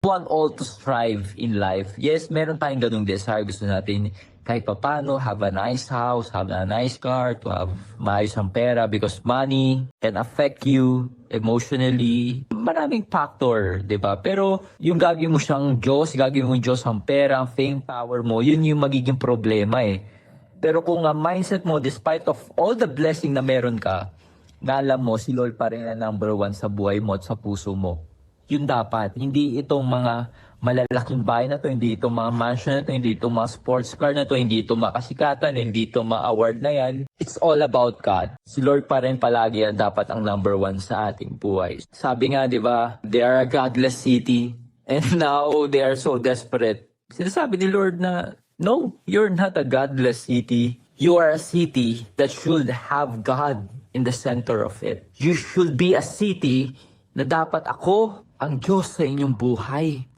want all to strive in life. Yes, meron tayong ganung desire. Gusto natin kahit papano, have a nice house, have a nice car, to have maayos ang pera because money can affect you emotionally. Maraming factor, di ba? Pero yung gagawin mo siyang Diyos, gagawin mo yung Diyos ang pera, ang fame, power mo, yun yung magiging problema eh. Pero kung ang mindset mo, despite of all the blessing na meron ka, na alam mo, si Lord pa rin ang number one sa buhay mo at sa puso mo. Yun dapat. Hindi itong mga malalaking bahay na to, hindi itong mga mansion na to, hindi itong mga sports car na to, hindi itong makasikatan, hindi itong mga award na yan. It's all about God. Si Lord pa rin palagi ang dapat ang number one sa ating buhay. Sabi nga, di ba, they are a godless city and now they are so desperate. Sinasabi ni Lord na, no, you're not a godless city. You are a city that should have God in the center of it. You should be a city na dapat ako ang Diyos sa inyong buhay.